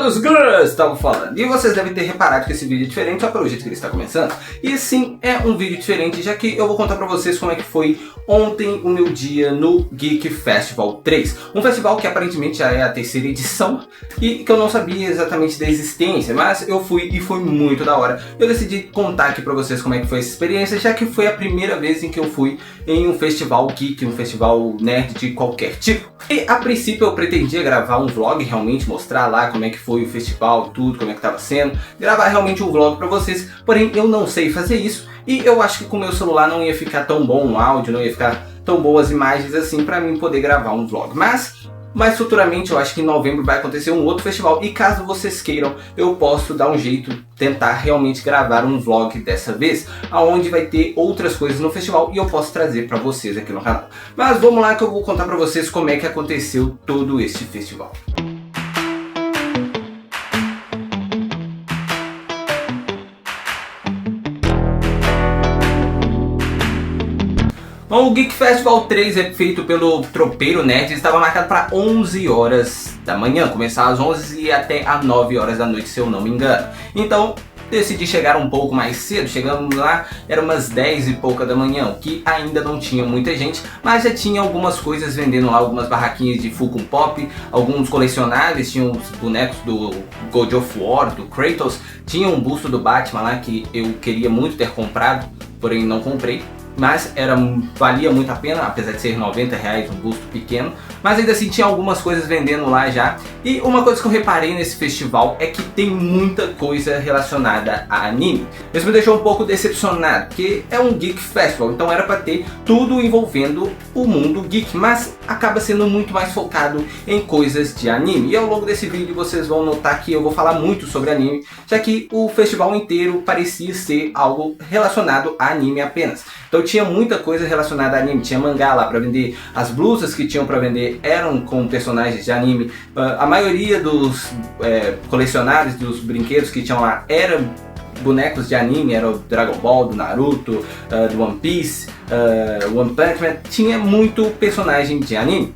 dos Girls, estava falando. E vocês devem ter reparado que esse vídeo é diferente só pelo jeito que ele está começando. E sim, é um vídeo diferente, já que eu vou contar pra vocês como é que foi ontem o meu dia no Geek Festival 3. Um festival que aparentemente já é a terceira edição e que eu não sabia exatamente da existência, mas eu fui e foi muito da hora. Eu decidi contar aqui pra vocês como é que foi essa experiência, já que foi a primeira vez em que eu fui em um festival geek, um festival nerd de qualquer tipo. E a princípio eu pretendia gravar um vlog, realmente mostrar lá como é que foi o festival, tudo, como é que tava sendo, gravar realmente um vlog pra vocês, porém eu não sei fazer isso e eu acho que com o meu celular não ia ficar tão bom o áudio, não ia ficar tão boas imagens assim pra mim poder gravar um vlog. Mas futuramente eu acho que em novembro vai acontecer um outro festival e caso vocês queiram eu posso dar um jeito, tentar realmente gravar um vlog dessa vez, aonde vai ter outras coisas no festival e eu posso trazer pra vocês aqui no canal. Mas vamos lá que eu vou contar pra vocês como é que aconteceu todo este festival. Bom, o Geek Festival 3 é feito pelo Tropeiro Nerd, estava marcado para 11 horas da manhã, começar às 11 e até às 9 horas da noite, se eu não me engano. Então, decidi chegar um pouco mais cedo, chegamos lá, era umas 10 e pouca da manhã, o que ainda não tinha muita gente, mas já tinha algumas coisas vendendo lá, algumas barraquinhas de Funko Pop, alguns colecionáveis, tinham os bonecos do God of War, do Kratos, tinha um busto do Batman lá que eu queria muito ter comprado, porém não comprei. Mas valia muito a pena, apesar de ser R$90 um busto pequeno, mas ainda assim tinha algumas coisas vendendo lá já. E uma coisa que eu reparei nesse festival é que tem muita coisa relacionada a anime. Isso me deixou um pouco decepcionado, porque é um Geek Festival, então era para ter tudo envolvendo o mundo geek, mas acaba sendo muito mais focado em coisas de anime. E ao longo desse vídeo vocês vão notar que eu vou falar muito sobre anime, já que o festival inteiro parecia ser algo relacionado a anime apenas. Então tinha muita coisa relacionada a anime, tinha mangá lá para vender, as blusas que tinham para vender eram com personagens de anime, a maioria dos colecionáveis dos brinquedos que tinham lá eram bonecos de anime, era o Dragon Ball, do Naruto, do One Piece, One Punch Man, tinha muito personagem de anime.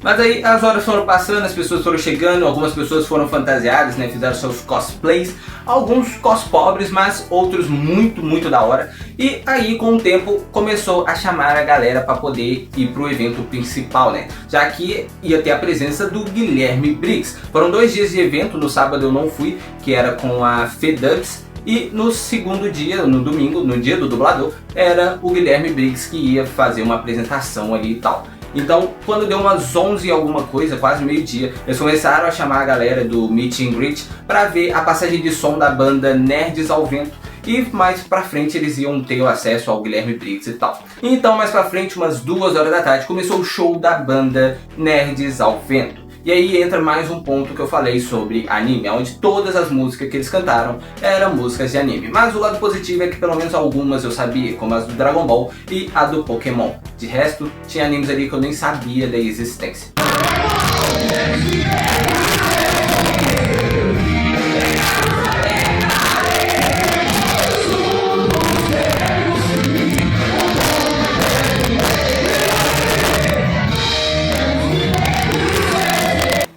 Mas aí as horas foram passando, as pessoas foram chegando, algumas pessoas foram fantasiadas, né, fizeram seus cosplays, alguns pobres, mas outros muito da hora. E aí com o tempo começou a chamar a galera para poder ir pro evento principal, né, já que ia ter a presença do Guilherme Briggs. Foram 2 dias de evento, no sábado eu não fui, que era com a Fedubs. E no segundo dia, no domingo, no dia do dublador, era o Guilherme Briggs que ia fazer uma apresentação ali e tal. Então, quando deu umas 11 e alguma coisa, quase meio-dia, eles começaram a chamar a galera do Meet and Greet para ver a passagem de som da banda Nerds ao Vento. E mais pra frente eles iam ter o acesso ao Guilherme Briggs e tal. Então, mais pra frente, umas 2 horas da tarde, começou o show da banda Nerds ao Vento. E aí entra mais um ponto que eu falei sobre anime, onde todas as músicas que eles cantaram eram músicas de anime. Mas o lado positivo é que pelo menos algumas eu sabia, como as do Dragon Ball e a do Pokémon. De resto, tinha animes ali que eu nem sabia da existência.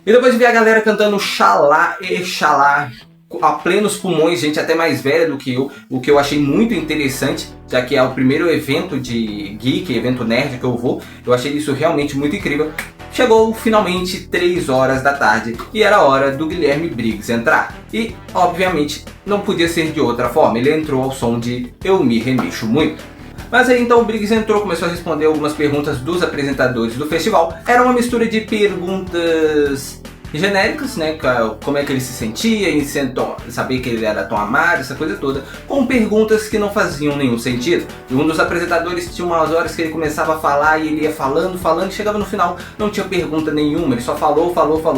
E depois de ver a galera cantando Xalá e Xalá a plenos pulmões, gente até mais velha do que eu, o que eu achei muito interessante, já que é o primeiro evento de geek, evento nerd que eu vou, eu achei isso realmente muito incrível. Chegou finalmente 3 horas da tarde e era hora do Guilherme Briggs entrar. E, obviamente, não podia ser de outra forma, ele entrou ao som de Eu Me Remexo Muito. Mas aí então o Briggs entrou, começou a responder algumas perguntas dos apresentadores do festival. Era uma mistura de perguntas genéricas, né, como é que ele se sentia, em saber que ele era tão amado, essa coisa toda, com perguntas que não faziam nenhum sentido. E um dos apresentadores tinha umas horas que ele começava a falar e ele ia falando, e chegava no final, não tinha pergunta nenhuma, ele só falou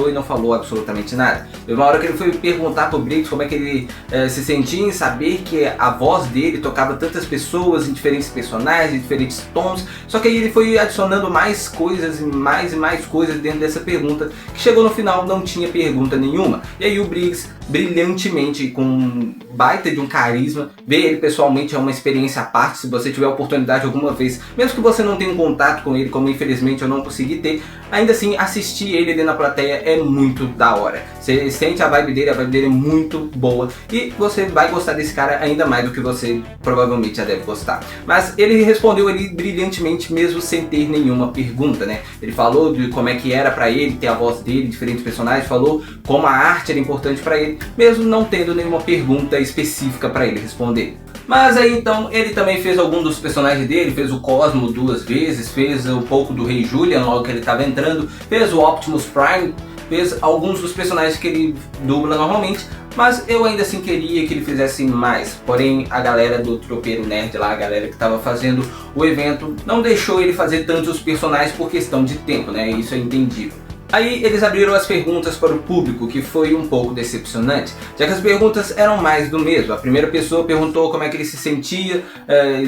e não falou absolutamente nada. E uma hora que ele foi perguntar pro Briggs como é que ele se sentia em saber que a voz dele tocava tantas pessoas em diferentes personagens, em diferentes tons, só que aí ele foi adicionando mais coisas e mais coisas dentro dessa pergunta, que chegou no final não tinha pergunta nenhuma. E aí o Briggs, brilhantemente, com um baita de um carisma, ver ele pessoalmente é uma experiência à parte. Se você tiver a oportunidade alguma vez, mesmo que você não tenha um contato com ele, como infelizmente eu não consegui ter, ainda assim assistir ele ali na plateia é muito da hora. Você sente a vibe dele é muito boa e você vai gostar desse cara ainda mais do que você provavelmente já deve gostar. Mas ele respondeu ali brilhantemente mesmo sem ter nenhuma pergunta, né? Ele falou de como é que era pra ele ter a voz dele, diferentes personagens, falou como a arte era importante pra ele, mesmo não tendo nenhuma pergunta específica pra ele responder. Mas aí então ele também fez algum dos personagens dele, fez o Cosmo 2 vezes, fez um pouco do Rei Julian logo que ele estava entrando, fez o Optimus Prime, fez alguns dos personagens que ele dubla normalmente, mas eu ainda assim queria que ele fizesse mais. Porém a galera do Tropeiro Nerd lá, a galera que estava fazendo o evento, não deixou ele fazer tantos personagens por questão de tempo, né? Isso é entendível. Aí eles abriram as perguntas para o público, que foi um pouco decepcionante, já que as perguntas eram mais do mesmo. A primeira pessoa perguntou como é que ele se sentia,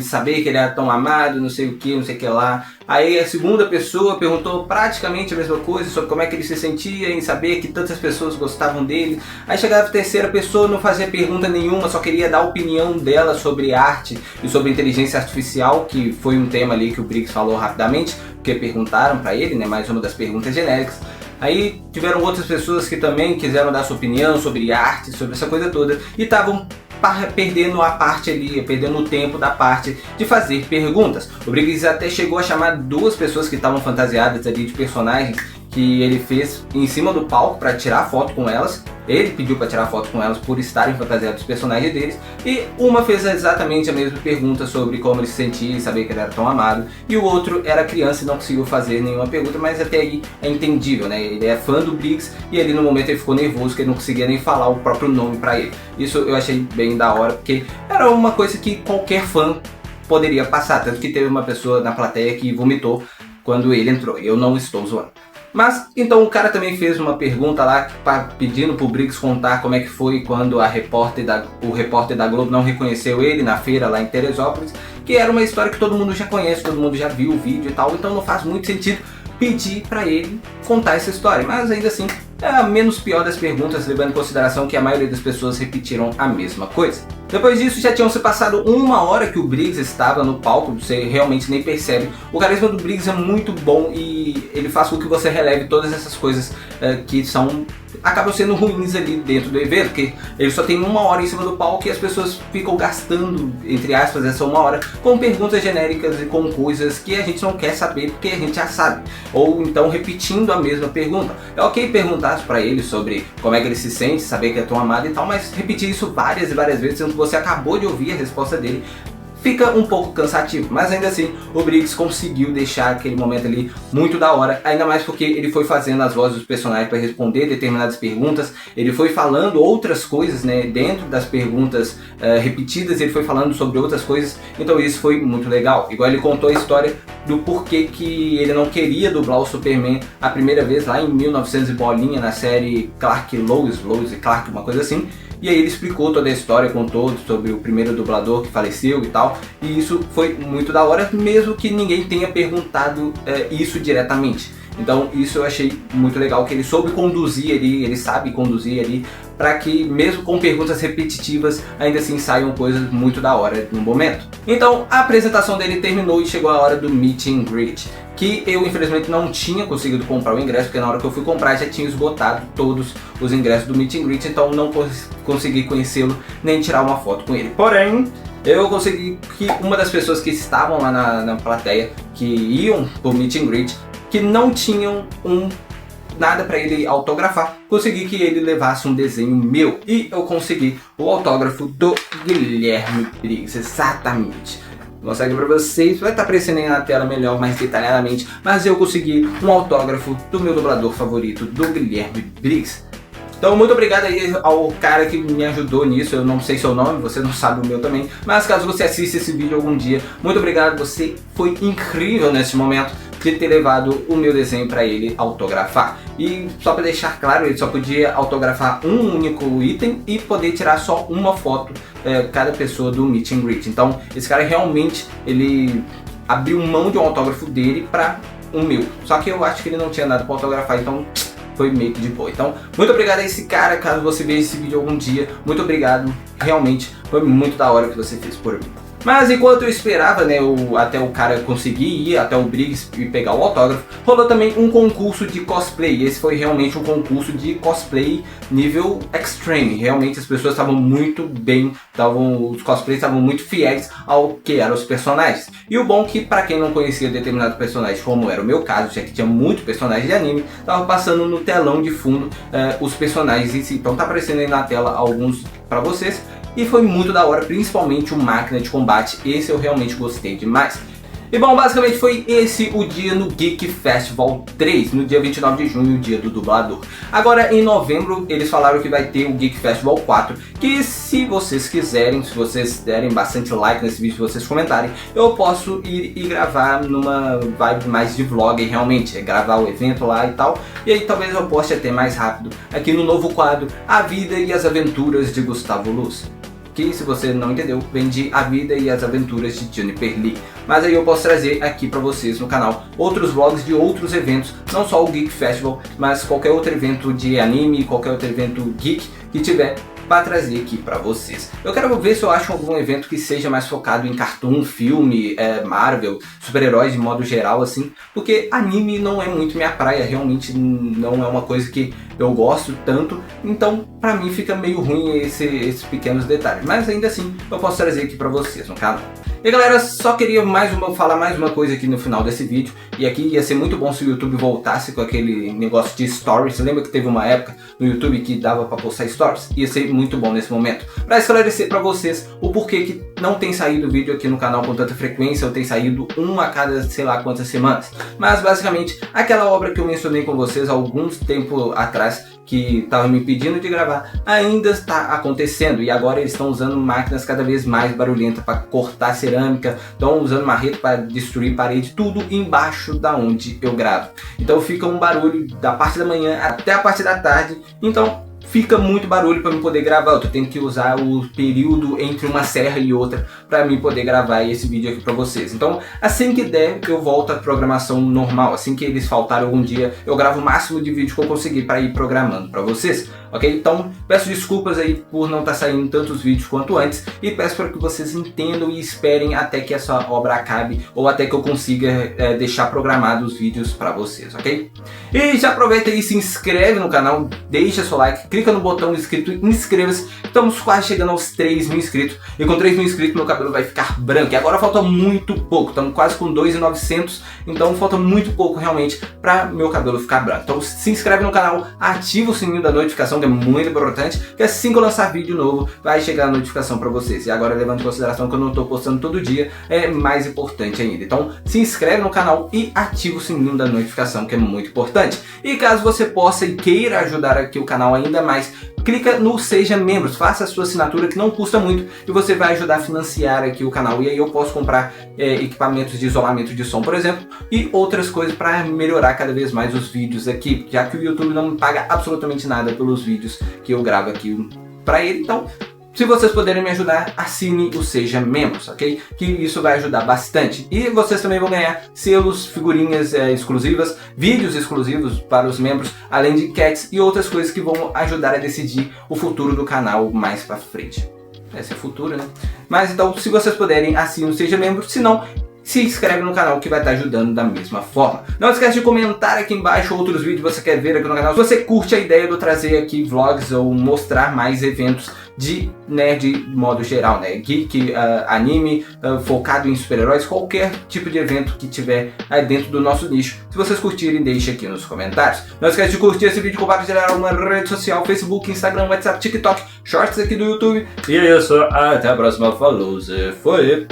saber que ele era tão amado, não sei o que, não sei o que lá. Aí a segunda pessoa perguntou praticamente a mesma coisa, sobre como é que ele se sentia em saber que tantas pessoas gostavam dele. Aí chegava a terceira pessoa, não fazia pergunta nenhuma, só queria dar a opinião dela sobre arte e sobre inteligência artificial, que foi um tema ali que o Briggs falou rapidamente, porque perguntaram para ele, né, mais uma das perguntas genéricas. Aí tiveram outras pessoas que também quiseram dar sua opinião sobre arte, sobre essa coisa toda, e estavam perdendo a parte ali, perdendo o tempo da parte de fazer perguntas. O Briggs até chegou a chamar duas pessoas que estavam fantasiadas ali de personagens que ele fez em cima do palco para tirar foto com elas. Ele pediu para tirar foto com elas por estarem fantasiados dos personagens deles, e uma fez exatamente a mesma pergunta sobre como ele se sentia e saber que ele era tão amado, e o outro era criança e não conseguiu fazer nenhuma pergunta, mas até aí é entendível, né? Ele é fã do Briggs e ali no momento ele ficou nervoso que ele não conseguia nem falar o próprio nome para ele. Isso eu achei bem da hora, porque era uma coisa que qualquer fã poderia passar, tanto que teve uma pessoa na plateia que vomitou quando ele entrou. Eu não estou zoando. Mas, então o cara também fez uma pergunta lá pedindo pro Briggs contar como é que foi quando o repórter da Globo não reconheceu ele na feira lá em Teresópolis, que era uma história que todo mundo já conhece, todo mundo já viu o vídeo e tal, então não faz muito sentido pedir pra ele contar essa história, mas ainda assim é a menos pior das perguntas, levando em consideração que a maioria das pessoas repetiram a mesma coisa. Depois disso já tinham se passado 1 hora que o Briggs estava no palco, você realmente nem percebe. O carisma do Briggs é muito bom e ele faz com que você releve todas essas coisas que acabam sendo ruins ali dentro do evento, porque ele só tem 1 hora em cima do palco e as pessoas ficam gastando, entre aspas, essa 1 hora com perguntas genéricas e com coisas que a gente não quer saber porque a gente já sabe, ou então repetindo a mesma pergunta. É ok perguntar para ele sobre como é que ele se sente, saber que é tão amado e tal, mas repetir isso várias e várias vezes, sendo que você acabou de ouvir a resposta dele, fica um pouco cansativo. Mas ainda assim, o Briggs conseguiu deixar aquele momento ali muito da hora, ainda mais porque ele foi fazendo as vozes dos personagens para responder determinadas perguntas, ele foi falando outras coisas, né, dentro das perguntas repetidas, ele foi falando sobre outras coisas, então isso foi muito legal. Igual ele contou a história do porquê que ele não queria dublar o Superman a primeira vez lá em 1900 e bolinha, na série Clark Lois e Clark, uma coisa assim. E aí ele explicou toda a história, contou sobre o primeiro dublador que faleceu e tal. E isso foi muito da hora, mesmo que ninguém tenha perguntado isso diretamente. Então isso eu achei muito legal, que ele soube conduzir ali, ele sabe conduzir ali, para que mesmo com perguntas repetitivas, ainda assim saiam coisas muito da hora no momento. Então a apresentação dele terminou e chegou a hora do Meet and Greet, que eu infelizmente não tinha conseguido comprar o ingresso, porque na hora que eu fui comprar já tinha esgotado todos os ingressos do Meet and Greet, então não consegui conhecê-lo nem tirar uma foto com ele. Porém, eu consegui que uma das pessoas que estavam lá na plateia, que iam pro Meet and Greet, que não tinham nada para ele autografar, consegui que ele levasse um desenho meu, e eu consegui o autógrafo do Guilherme Briggs, exatamente. Vou mostrar aqui pra vocês, vai estar aparecendo aí na tela melhor, mais detalhadamente, mas eu consegui um autógrafo do meu dublador favorito, do Guilherme Briggs. Então muito obrigado aí ao cara que me ajudou nisso, eu não sei seu nome, você não sabe o meu também, mas caso você assista esse vídeo algum dia, muito obrigado, você foi incrível nesse momento de ter levado o meu desenho para ele autografar. E só para deixar claro, ele só podia autografar um único item e poder tirar só uma foto cada pessoa do Meet and Greet. Então esse cara realmente, ele abriu mão de um autógrafo dele para um meu, só que eu acho que ele não tinha nada para autografar, então foi meio que de boa. Então, muito obrigado a esse cara, caso você veja esse vídeo algum dia. Muito obrigado, realmente foi muito da hora que você fez por mim. Mas enquanto eu esperava, né, até o cara conseguir ir até o Briggs e pegar o autógrafo, rolou também um concurso de cosplay. Esse foi realmente um concurso de cosplay nível extreme. Realmente as pessoas estavam muito bem, os cosplays estavam muito fiéis ao que eram os personagens. E o bom que, para quem não conhecia determinado personagem, como era o meu caso, já que tinha muito personagem de anime, tava passando no telão de fundo os personagens em si. Então tá aparecendo aí na tela alguns para vocês. E foi muito da hora, principalmente o Máquina de Combate, esse eu realmente gostei demais. E bom, basicamente foi esse o dia no Geek Festival 3, no dia 29 de junho, o dia do dublador. Agora em novembro eles falaram que vai ter o Geek Festival 4, que se vocês quiserem, se vocês derem bastante like nesse vídeo, se vocês comentarem, eu posso ir e gravar numa vibe mais de vlog realmente, gravar o evento lá e tal. E aí talvez eu poste até mais rápido aqui no novo quadro A Vida e as Aventuras de Gustavo Luz. Que, se você não entendeu, vem de A Vida e as Aventuras de Juniper Lee. Mas aí eu posso trazer aqui pra vocês no canal outros vlogs de outros eventos, não só o Geek Festival, mas qualquer outro evento de anime, qualquer outro evento geek que tiver, para trazer aqui para vocês. Eu quero ver se eu acho algum evento que seja mais focado em cartoon, filme, Marvel, super-heróis de modo geral, assim, porque anime não é muito minha praia, realmente não é uma coisa que eu gosto tanto, então para mim fica meio ruim esses pequenos detalhes, mas ainda assim eu posso trazer aqui para vocês no canal. E galera, só queria falar mais uma coisa aqui no final desse vídeo. E aqui ia ser muito bom se o YouTube voltasse com aquele negócio de stories. Você lembra que teve uma época no YouTube que dava pra postar stories? Ia ser muito bom nesse momento. Pra esclarecer pra vocês o porquê que não tem saído vídeo aqui no canal com tanta frequência. Ou tem saído um a cada sei lá quantas semanas. Mas basicamente, aquela obra que eu mencionei com vocês há alguns tempo atrás, que estava me impedindo de gravar, ainda está acontecendo. E agora eles estão usando máquinas cada vez mais barulhentas para cortar cerâmica, estão usando marreta para destruir parede, tudo embaixo da onde eu gravo. Então fica um barulho da parte da manhã até a parte da tarde. Então fica muito barulho para mim poder gravar. Eu tô tendo que usar o período entre uma serra e outra para mim poder gravar esse vídeo aqui para vocês. Então assim que der eu volto à programação normal. Assim que eles faltarem algum dia eu gravo o máximo de vídeo que eu conseguir para ir programando para vocês. Ok? Então peço desculpas aí por não estar saindo tantos vídeos quanto antes. E peço para que vocês entendam e esperem até que essa obra acabe. Ou até que eu consiga deixar programados os vídeos para vocês. Ok? E já aproveita e se inscreve no canal. Deixa seu like. Clica no botão inscrito e inscreva-se. Estamos quase chegando aos 3.000 inscritos. E com 3.000 inscritos meu cabelo vai ficar branco. E agora falta muito pouco. Estamos quase com 2.900. Então falta muito pouco realmente para meu cabelo ficar branco. Então se inscreve no canal. Ativa o sininho da notificação, que é muito importante. Que assim que eu lançar vídeo novo vai chegar a notificação para vocês. E agora levando em consideração que eu não estou postando todo dia, é mais importante ainda. Então se inscreve no canal e ativa o sininho da notificação, que é muito importante. E caso você possa e queira ajudar aqui o canal ainda mais, clica no Seja Membros, faça a sua assinatura que não custa muito e você vai ajudar a financiar aqui o canal. E aí eu posso comprar equipamentos de isolamento de som, por exemplo, e outras coisas para melhorar cada vez mais os vídeos aqui, já que o YouTube não me paga absolutamente nada pelos vídeos que eu gravo aqui para ele. Então, se vocês puderem me ajudar, assine o Seja Membros, ok? Que isso vai ajudar bastante. E vocês também vão ganhar selos, figurinhas exclusivas, vídeos exclusivos para os membros, além de cats e outras coisas que vão ajudar a decidir o futuro do canal mais pra frente. Esse é o futuro, né? Mas então, se vocês puderem, assine o Seja Membro, se não, se inscreve no canal que vai estar ajudando da mesma forma. Não esquece de comentar aqui embaixo outros vídeos que você quer ver aqui no canal. Se você curte a ideia de eu trazer aqui vlogs ou mostrar mais eventos de modo geral, né? Geek, anime, focado em super-heróis, qualquer tipo de evento que tiver aí dentro do nosso nicho. Se vocês curtirem, deixe aqui nos comentários. Não esquece de curtir esse vídeo, compartilhar uma rede social, Facebook, Instagram, WhatsApp, TikTok, Shorts aqui do YouTube. E é isso, até a próxima, falou, foi!